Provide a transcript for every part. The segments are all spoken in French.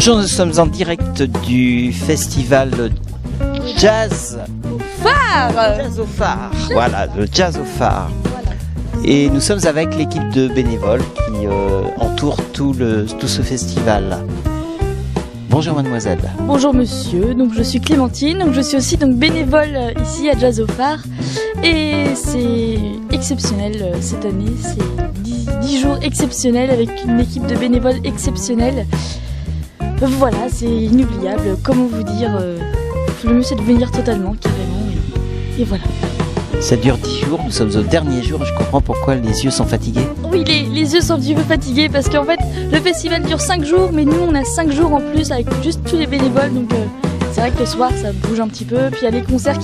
Bonjour, nous sommes en direct du festival Jazz Phare. Jazz au Phare. Voilà, le Jazz au Phare. Et nous sommes avec l'équipe de bénévoles qui entoure tout ce festival. Bonjour mademoiselle. Bonjour monsieur, donc je suis Clémentine, donc je suis aussi donc bénévole ici à Jazz au Phare. Et c'est exceptionnel cette année, c'est 10 jours exceptionnels avec une équipe de bénévoles exceptionnelle. Voilà, c'est inoubliable, comment vous dire, le mieux c'est de venir totalement, carrément, et voilà. Ça dure 10 jours, nous sommes au dernier jour, je comprends pourquoi les yeux sont fatigués. Oui, les yeux sont un petit peu fatigués parce qu'en fait le festival dure 5 jours, mais nous on a 5 jours en plus avec juste tous les bénévoles, donc c'est vrai que le soir ça bouge un petit peu, puis il y a les concerts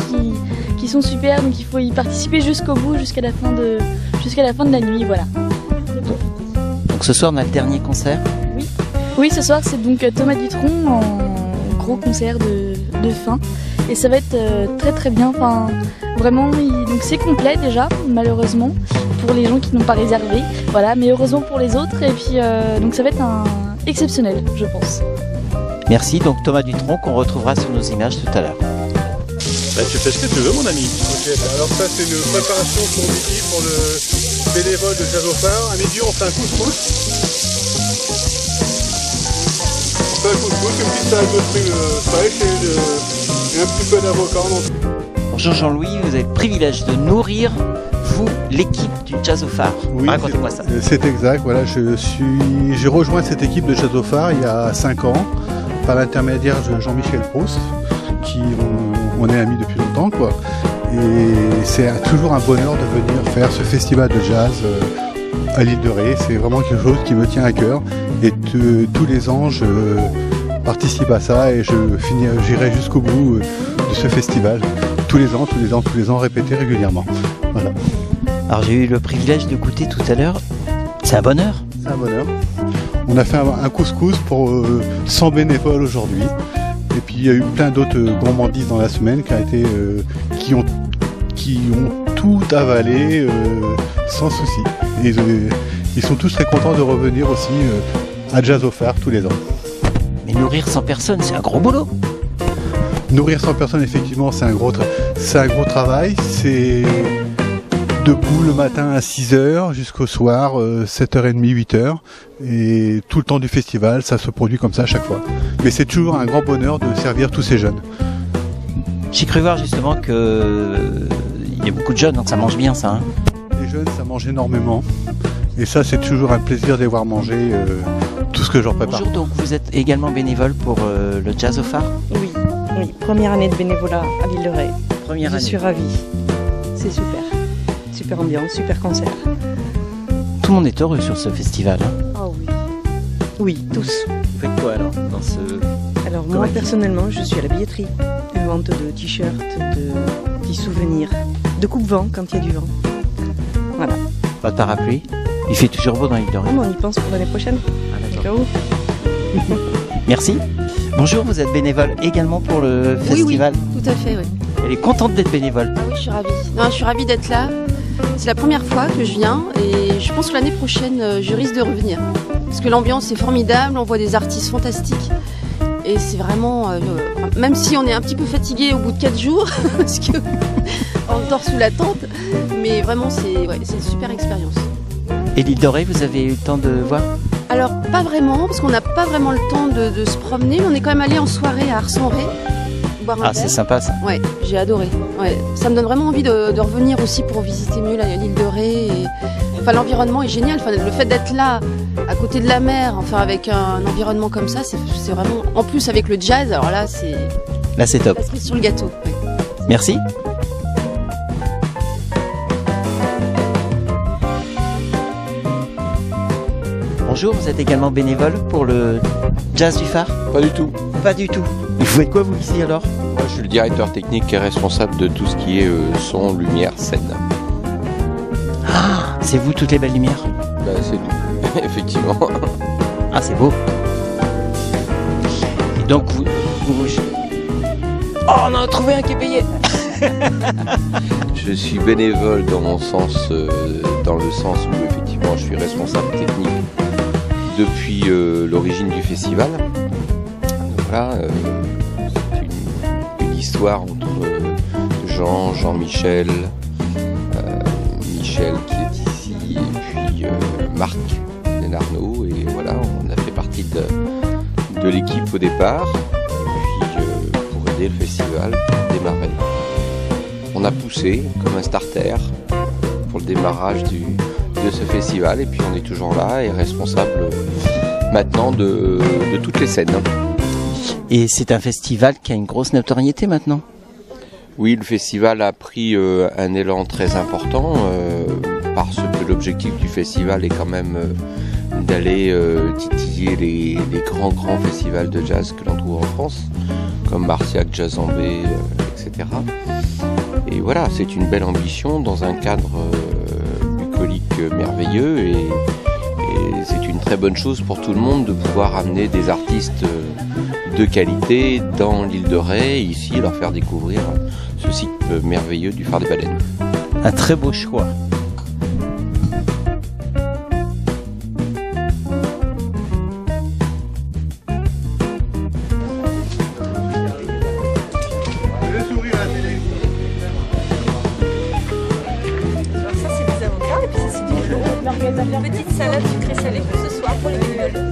qui sont super, donc il faut y participer jusqu'au bout, jusqu'à la fin de la nuit, voilà. Donc ce soir on a le dernier concert. Oui, ce soir c'est donc Thomas Dutronc en gros concert de fin, et ça va être très très bien, enfin vraiment, donc c'est complet déjà malheureusement pour les gens qui n'ont pas réservé, voilà, mais heureusement pour les autres, et puis donc ça va être exceptionnel je pense. Merci, donc Thomas Dutronc qu'on retrouvera sur nos images tout à l'heure. Bah, tu fais ce que tu veux mon ami. Ok, bah alors ça c'est une préparation pour midi pour le bénévole de Jazz au Phare. À midi on fait un couscous. On fait un couscous, une petite salade de fruits fraîches et un petit peu d'avocat. Bonjour Jean-Louis, vous avez le privilège de nourrir, vous, l'équipe du Jazz au Phare. Oui, racontez-moi ça. C'est exact, voilà, j'ai rejoint cette équipe de Jazz au Phare il y a 5 ans, par l'intermédiaire de Jean-Michel Proust, qui on est amis depuis longtemps, quoi. Et c'est toujours un bonheur de venir faire ce festival de jazz à l'île de Ré. C'est vraiment quelque chose qui me tient à cœur. Et tous les ans, je participe à ça et j'irai jusqu'au bout de ce festival. Tous les ans, répété régulièrement. Voilà. Alors j'ai eu le privilège de goûter tout à l'heure. C'est un bonheur. C'est un bonheur. On a fait un couscous pour 100 bénévoles aujourd'hui. Et puis il y a eu plein d'autres gourmandises dans la semaine qui ont tout avalé sans souci. Et ils sont tous très contents de revenir aussi à Jazz au Phare tous les ans. Mais nourrir 100 personnes, c'est un gros boulot. Nourrir 100 personnes, effectivement, c'est un gros travail. C'est debout le matin à 6h jusqu'au soir, 7h30, 8h. Et tout le temps du festival, ça se produit comme ça à chaque fois. Mais c'est toujours un grand bonheur de servir tous ces jeunes. J'ai cru voir justement qu'il y a beaucoup de jeunes, donc ça mange bien ça. Hein. Les jeunes, ça mange énormément. Et ça, c'est toujours un plaisir de les voir manger tout ce que je leur prépare. Bonjour, donc vous êtes également bénévole pour le Jazz au Phare ? Oui, première année de bénévolat à l'île de Ré. Je suis ravie. C'est super. Super ambiance, super concert. Tout le monde est heureux sur ce festival. Hein. Oh oui. Oui, tous. Vous faites quoi alors dans ce... Alors moi personnellement, je suis à la billetterie. Une vente de t-shirts, de petits souvenirs, de coupe-vent quand il y a du vent. Voilà. Pas de parapluie. Il fait toujours beau dans l'île de Ré. On y pense pour l'année prochaine. Ah, d'accord. Merci. Bonjour, vous êtes bénévole également pour le festival ? Oui, tout à fait, oui. Elle est contente d'être bénévole. Ah oui, je suis ravie. Non, je suis ravie d'être là. C'est la première fois que je viens et je pense que l'année prochaine, je risque de revenir. Parce que l'ambiance est formidable, on voit des artistes fantastiques. Et c'est vraiment, même si on est un petit peu fatigué au bout de 4 jours, parce qu'on dort sous la tente, mais vraiment c'est une super expérience. Et l'île de Ré, vous avez eu le temps de voir ? Alors pas vraiment, parce qu'on n'a pas vraiment le temps de se promener, mais on est quand même allé en soirée à Ars-en-Ré. Ah, c'est sympa ça. Ouais, j'ai adoré. Ouais, ça me donne vraiment envie de revenir aussi pour visiter mieux l'île de Ré. Enfin, l'environnement est génial. Enfin, le fait d'être là, à côté de la mer, enfin avec un environnement comme ça, c'est vraiment. En plus avec le jazz, alors là c'est. Là c'est top. La cerise sur le gâteau. Ouais. Merci. Bonjour, vous êtes également bénévole pour le Jazz du Phare ? Pas du tout. Pas du tout. Vous faites quoi vous ici alors ? Moi je suis le directeur technique et responsable de tout ce qui est son, lumière, scène. Ah, c'est vous toutes les belles lumières ? Bah, c'est nous, effectivement. Ah, c'est beau. Et donc vous... Oh, on en a trouvé un qui est payé. Je suis bénévole dans mon sens, dans le sens où effectivement je suis responsable technique depuis l'origine du festival. voilà, c'est une histoire entre Jean-Michel, Michel qui est ici, et puis Marc Denarnaud, et voilà, on a fait partie de l'équipe au départ, et puis pour aider le festival à démarrer. On a poussé comme un starter pour le démarrage de ce festival, et puis on est toujours là et responsable maintenant de toutes les scènes. Et c'est un festival qui a une grosse notoriété maintenant. Oui, le festival a pris un élan très important parce que l'objectif du festival est quand même d'aller titiller les grands festivals de jazz que l'on trouve en France, comme Marciac, Jazzambé, etc. Et voilà, c'est une belle ambition dans un cadre bucolique merveilleux, et c'est une très bonne chose pour tout le monde de pouvoir amener des artistes de qualité dans l'île de Ré, ici, leur faire découvrir ce site merveilleux du Phare des Baleines. Un très beau choix. Petite salade sucrée salée ce soir pour les bénévoles.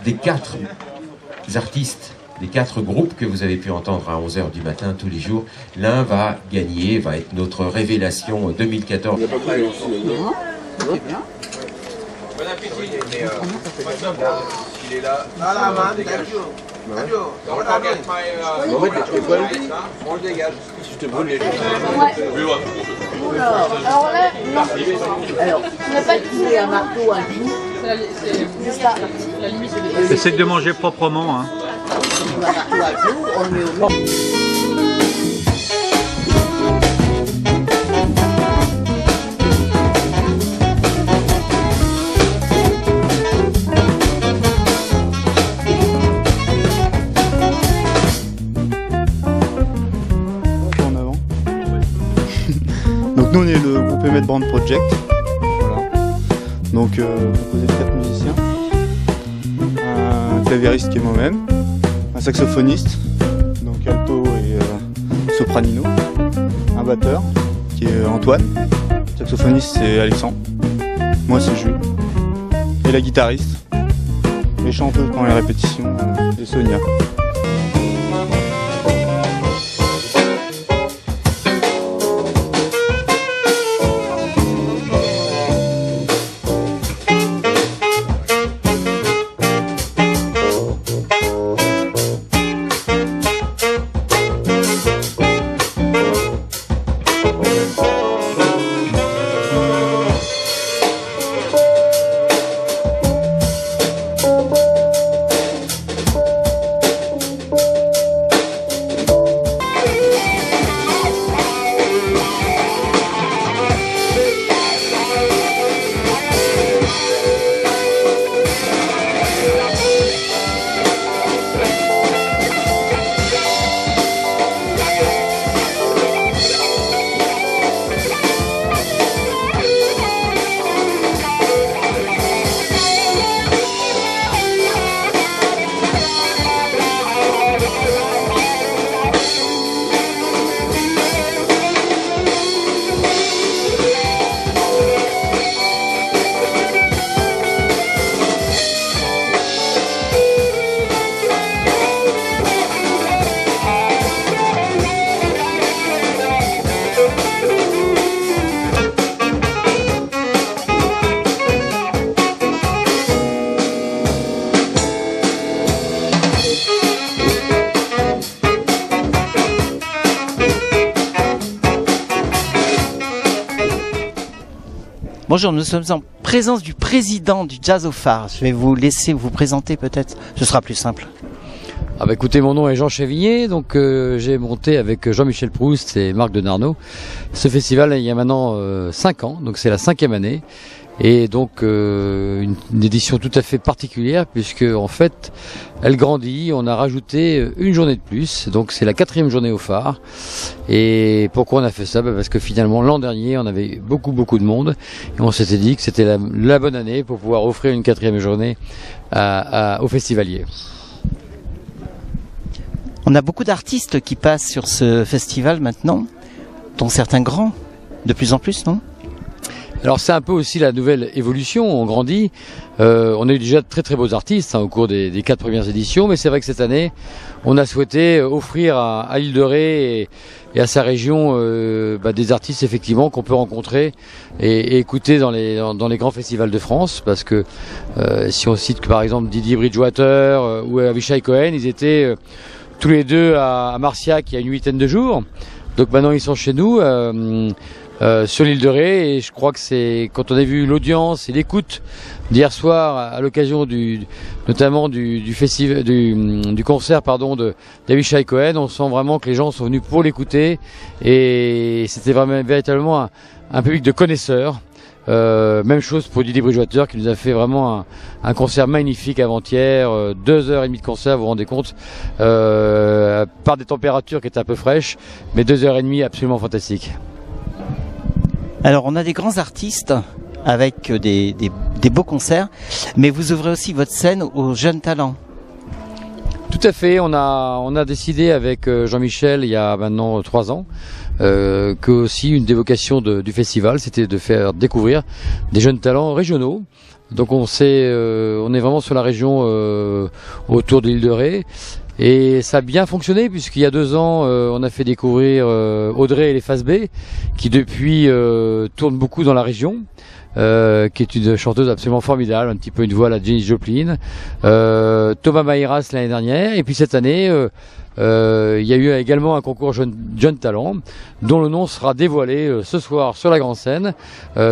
Des 4 artistes, des 4 groupes que vous avez pu entendre à 11h du matin tous les jours, l'un va gagner, va être notre révélation 2014. Bon appétit. Il est là. On le dégage. Je te brûle les gens. Alors là, non. Alors, on n'a pas de un marteau, un clou. C'est ça. La limite, c'est Essaye de manger proprement. Hein. En avant. Donc nous on est le groupe Emmett Brand Project. Voilà. Donc composé de 4 musiciens. Un clavieriste qui est moi-même, un saxophoniste, donc alto et sopranino, un batteur qui est Antoine, le saxophoniste c'est Alexandre, moi c'est Jules, et la guitariste, les chanteuses pendant les répétitions, c'est Sonia. Bonjour, nous sommes en présence du président du Jazz au Phare. Je vais vous laisser vous présenter peut-être, ce sera plus simple. Ah bah écoutez, mon nom est Jean Chévillier, donc j'ai monté avec Jean-Michel Proust et Marc Denarnaud ce festival il y a maintenant 5 ans, donc c'est la 5e année. Et donc une édition tout à fait particulière puisque en fait elle grandit, on a rajouté une journée de plus, donc c'est la 4e journée au phare. Et pourquoi on a fait ça? Parce que finalement l'an dernier on avait beaucoup de monde et on s'était dit que c'était la bonne année pour pouvoir offrir une 4e journée aux festivaliers. On a beaucoup d'artistes qui passent sur ce festival maintenant, dont certains grands, de plus en plus, non? Alors c'est un peu aussi la nouvelle évolution, on grandit, on a eu déjà de très beaux artistes au cours des 4 premières éditions, mais c'est vrai que cette année on a souhaité offrir à l'île de Ré et à sa région des artistes effectivement qu'on peut rencontrer et écouter dans les grands festivals de France, parce que si on cite que par exemple Didier Bridgewater ou Avishai Cohen, ils étaient tous les deux à Marciac il y a une 8aine de jours, donc maintenant ils sont chez nous sur l'île de Ré, et je crois que c'est quand on a vu l'audience et l'écoute d'hier soir à l'occasion notamment du festival du concert d'Avishai Cohen, on sent vraiment que les gens sont venus pour l'écouter et c'était vraiment véritablement un public de connaisseurs. Même chose pour Didier Bridgewater qui nous a fait vraiment un concert magnifique avant-hier, 2h30 de concert, vous vous rendez compte, par des températures qui étaient un peu fraîches, mais 2h30 absolument fantastiques. Alors on a des grands artistes avec des beaux concerts, mais vous ouvrez aussi votre scène aux jeunes talents. Tout à fait, on a décidé avec Jean-Michel il y a maintenant 3 ans que aussi une des vocations du festival, c'était de faire découvrir des jeunes talents régionaux. Donc on est vraiment sur la région autour de l'île de Ré. Et ça a bien fonctionné puisqu'il y a 2 ans, on a fait découvrir Audrey et les Faces B, qui depuis tournent beaucoup dans la région, qui est une chanteuse absolument formidable, un petit peu une voix à la Janis Joplin. Thomas Maïras l'année dernière, et puis cette année, il y a eu également un concours Jeune Talent, dont le nom sera dévoilé ce soir sur la grande scène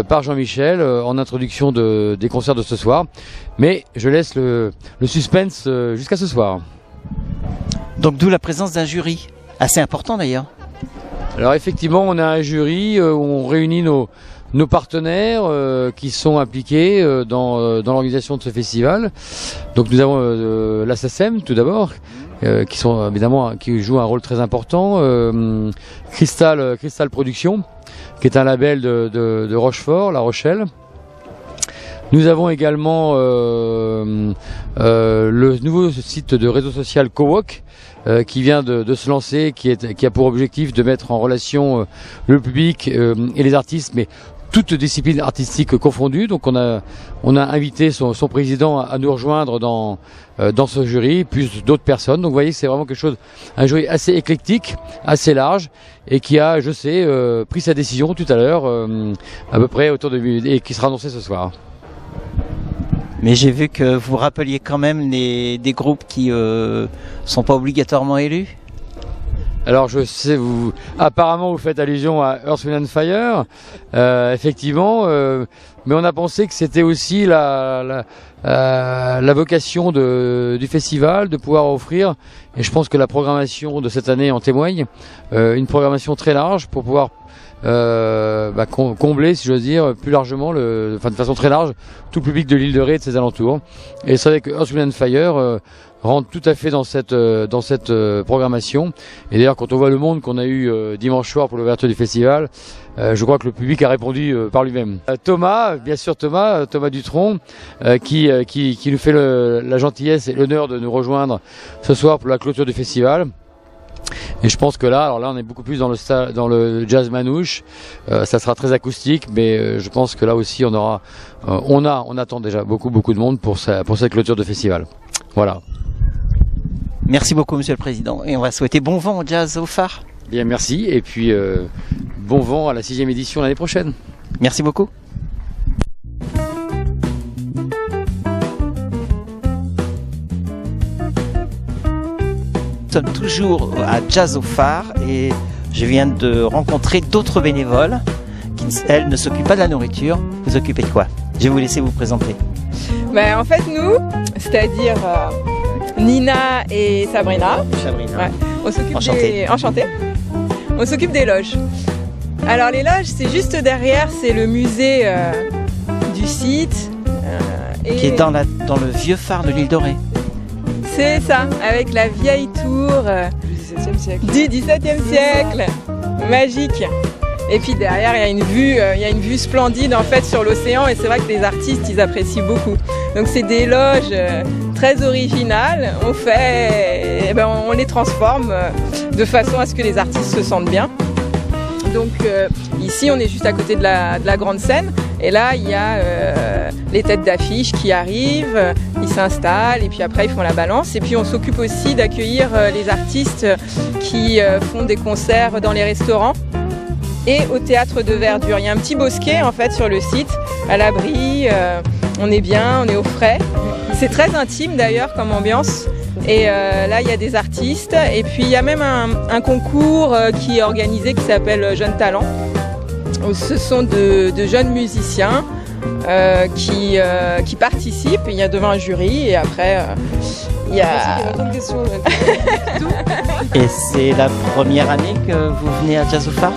par Jean-Michel en introduction des concerts de ce soir. Mais je laisse le suspense jusqu'à ce soir. Donc d'où la présence d'un jury, assez important d'ailleurs. Alors effectivement, on a un jury où on réunit nos partenaires qui sont impliqués dans l'organisation de ce festival. Donc nous avons la SACEM tout d'abord, qui sont évidemment qui joue un rôle très important. Crystal Productions, qui est un label de Rochefort, La Rochelle. Nous avons également le nouveau site de réseau social Cowork qui vient de se lancer, qui a pour objectif de mettre en relation le public et les artistes, mais toutes disciplines artistiques confondues. Donc on a invité son président à nous rejoindre dans ce jury, plus d'autres personnes. Donc vous voyez que c'est vraiment un jury assez éclectique, assez large, et qui a, je sais, pris sa décision tout à l'heure, à peu près et qui sera annoncée ce soir. Mais j'ai vu que vous rappeliez quand même des groupes qui sont pas obligatoirement élus. Alors je sais, apparemment vous faites allusion à Earth, Wind & Fire, effectivement, mais on a pensé que c'était aussi la vocation du festival, de pouvoir offrir, et je pense que la programmation de cette année en témoigne, une programmation très large pour pouvoir combler, si j'ose dire, plus largement, de façon très large, tout le public de l'île de Ré et de ses alentours. Et c'est vrai que Earth, Wind & Fire rentre tout à fait dans cette programmation. Et d'ailleurs, quand on voit le monde qu'on a eu dimanche soir pour l'ouverture du festival, je crois que le public a répondu par lui-même. Thomas, bien sûr Thomas Dutronc, qui nous fait la gentillesse et l'honneur de nous rejoindre ce soir pour la clôture du festival. Et je pense que là on est beaucoup plus dans le jazz manouche, ça sera très acoustique, mais je pense que là aussi on attend déjà beaucoup de monde pour cette clôture de festival. Voilà. Merci beaucoup Monsieur le Président, et on va souhaiter bon vent au Jazz au Phare. Bien, merci, et puis bon vent à la 6e édition l'année prochaine. Merci beaucoup. Nous sommes toujours à Jazz au Phare et je viens de rencontrer d'autres bénévoles qui, elle, ne s'occupe pas de la nourriture. Vous occupez de quoi? Je vais vous laisser vous présenter. Ben, en fait, nous, c'est-à-dire Nina et Sabrina, ouais, on s'occupe des... Enchantée. On s'occupe des loges. Alors les loges, c'est juste derrière, c'est le musée du site. Qui est dans le vieux phare de l'île Dorée. C'est ça, avec la vieille tour du XVIIe siècle. Magique. Et puis derrière, il y a une vue splendide en fait sur l'océan, et c'est vrai que les artistes, ils apprécient beaucoup. Donc c'est des loges très originales. On les transforme de façon à ce que les artistes se sentent bien. Donc ici, on est juste à côté de la grande scène. Et là, il y a les têtes d'affiche qui arrivent, ils s'installent et puis après, ils font la balance. Et puis, on s'occupe aussi d'accueillir les artistes qui font des concerts dans les restaurants et au théâtre de verdure. Il y a un petit bosquet, en fait, sur le site, à l'abri. On est bien, on est au frais. C'est très intime, d'ailleurs, comme ambiance. Et là, il y a des artistes. Et puis, il y a même un concours qui est organisé qui s'appelle Jeunes Talents. Ce sont de jeunes musiciens qui participent. Il y a devant un jury et après il y a... Et c'est la première année que vous venez à Jazz au Phare?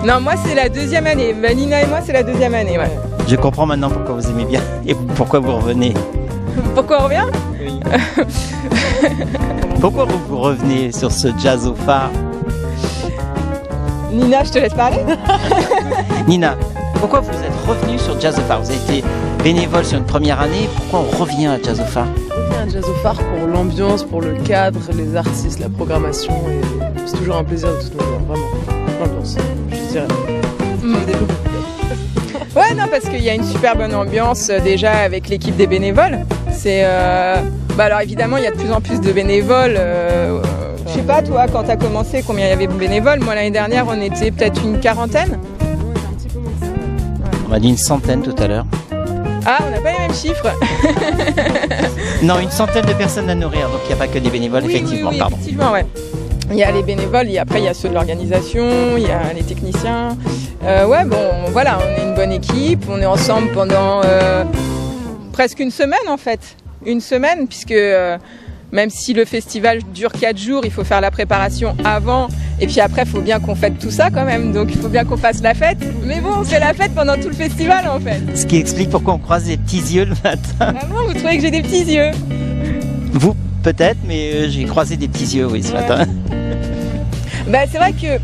Non, moi c'est la deuxième année. Nina et moi c'est la deuxième année. Ouais. Je comprends maintenant pourquoi vous aimez bien et pourquoi vous revenez. Pourquoi on revient? Oui. Pourquoi vous revenez sur ce Jazz au Phare? Nina, je te laisse parler. Nina, pourquoi vous êtes revenue sur Jazz au Phare? Vous avez été bénévole sur une première année, pourquoi on revient à Jazz au Phare? On revient à Jazz au Phare pour l'ambiance, pour le cadre, les artistes, la programmation, et c'est toujours un plaisir de toute manière, vraiment. L'ambiance, je dirais. Ouais, non, parce qu'il y a une super bonne ambiance déjà avec l'équipe des bénévoles. C'est, alors évidemment, il y a de plus en plus de bénévoles. Je sais pas, toi, quand tu as commencé, combien il y avait de bénévoles? Moi, l'année dernière, on était peut-être une quarantaine. On m'a dit une centaine tout à l'heure. Ah, on n'a pas les mêmes chiffres. Non, une centaine de personnes à nourrir, donc il n'y a pas que des bénévoles, oui, effectivement. Oui, pardon. Effectivement, ouais. Il y a les bénévoles, et après il y a ceux de l'organisation, il y a les techniciens. Ouais, bon, voilà, on est une bonne équipe, on est ensemble pendant presque une semaine en fait. Une semaine, puisque même si le festival dure 4 jours, il faut faire la préparation avant. Et puis après, il faut bien qu'on fête tout ça quand même. Donc il faut bien qu'on fasse la fête. Mais bon, on fait la fête pendant tout le festival en fait. Ce qui explique pourquoi on croise des petits yeux le matin. Vraiment, vous trouvez que j'ai des petits yeux? Vous, peut-être, mais j'ai croisé des petits yeux, oui, ce matin. Bah, c'est vrai que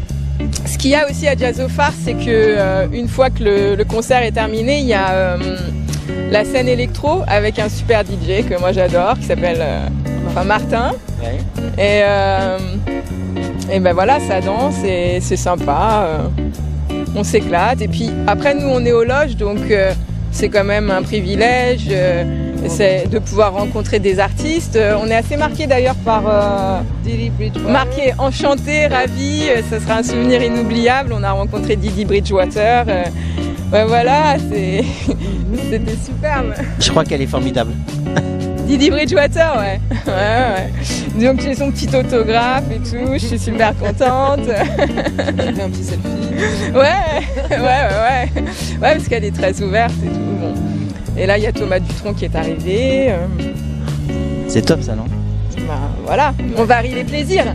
ce qu'il y a aussi à Jazz au Phare, c'est que une fois que le concert est terminé, il y a la scène électro avec un super DJ que moi j'adore, qui s'appelle Martin. Ouais. Et ben voilà, ça danse et c'est sympa. On s'éclate. Et puis après, nous, on est aux loges, donc c'est quand même un privilège de pouvoir rencontrer des artistes. On est assez marqué d'ailleurs par marqué, enchanté, ravi. Ça sera un souvenir inoubliable. On a rencontré Didi Bridgewater. Ben voilà, c'était superbe. Je crois qu'elle est formidable. Didi Bridgewater, ouais. Donc j'ai son petit autographe et tout, je suis super contente. J'ai fait un petit selfie. Ouais, parce qu'elle est très ouverte et tout. Bon. Et là, il y a Thomas Dutronc qui est arrivé. C'est top ça, non? Bah, voilà, on varie les plaisirs.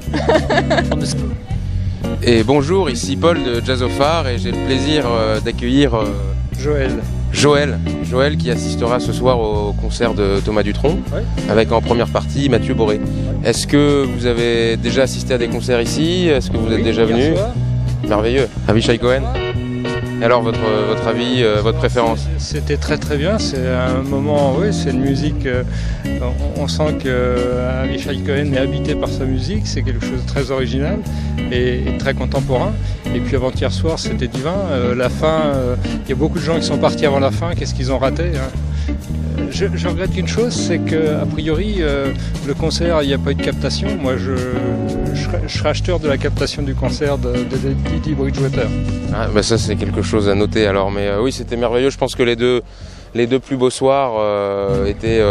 Et bonjour, ici Paul de Jazz au Phare et j'ai le plaisir d'accueillir Joël qui assistera ce soir au concert de Thomas Dutronc, avec en première partie Mathieu Boré. Est-ce que vous avez déjà assisté à des concerts ici? Est-ce que vous êtes déjà venu? Merveilleux. Avishai Cohen? Et alors votre avis, votre préférence? C'était très très bien, c'est un moment, oui, c'est une musique, on sent que Avishai Cohen est habité par sa musique, c'est quelque chose de très original et très contemporain. Et puis avant-hier soir, c'était divin, la fin, il y a beaucoup de gens qui sont partis avant la fin, qu'est-ce qu'ils ont raté, hein. Je regrette qu'une chose, c'est qu'a priori, le concert, il n'y a pas eu de captation. Moi, je serais acheteur de la captation du concert de Didi Bridgewater. Ah, bah ça, c'est quelque chose à noter alors. Mais oui, c'était merveilleux. Je pense que les deux plus beaux soirs étaient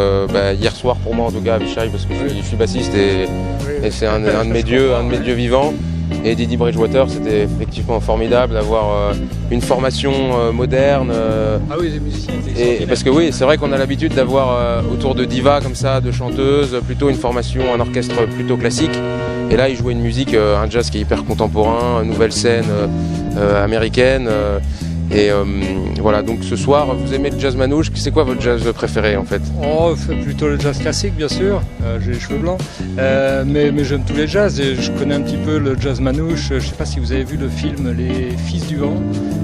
hier soir pour moi, en tout cas, Avishai, parce que je suis bassiste et c'est un de mes dieux vivants. Et Didi Bridgewater, c'était effectivement formidable d'avoir une formation moderne. Ah oui, les musiciens étaient Et extraordinaires. parce que oui, c'est vrai qu'on a l'habitude d'avoir autour de divas comme ça, de chanteuses, plutôt une formation, un orchestre plutôt classique. Et là, ils jouaient une musique, un jazz qui est hyper contemporain, une nouvelle scène américaine. Et voilà, donc ce soir, vous aimez le jazz manouche. C'est quoi votre jazz préféré en fait? Oh, plutôt le jazz classique, bien sûr. J'ai les cheveux blancs. Mais j'aime tous les jazz et je connais un petit peu le jazz manouche. Je ne sais pas si vous avez vu le film Les Fils du Vent.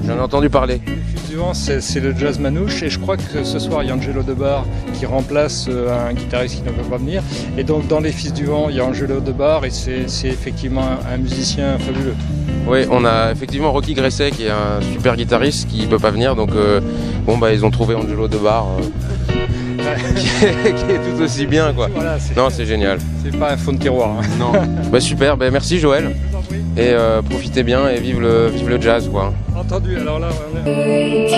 J'en ai entendu parler. Les Fils du Vent, c'est le jazz manouche. Et je crois que ce soir, il y a Angelo Debar qui remplace un guitariste qui ne peut pas venir. Et donc, dans Les Fils du Vent, il y a Angelo Debar et c'est effectivement un musicien fabuleux. Oui, on a effectivement Rocky Gresset qui est un super guitariste qui ne peut pas venir. Donc, bon, bah, ils ont trouvé Angelo Debar qui est tout aussi bien, quoi. Voilà, non, c'est génial. C'est pas un fond de tiroir. Hein. Non. Bah, super, bah, merci Joël. Et profitez bien et vive le jazz, quoi. Entendu, alors là, on est...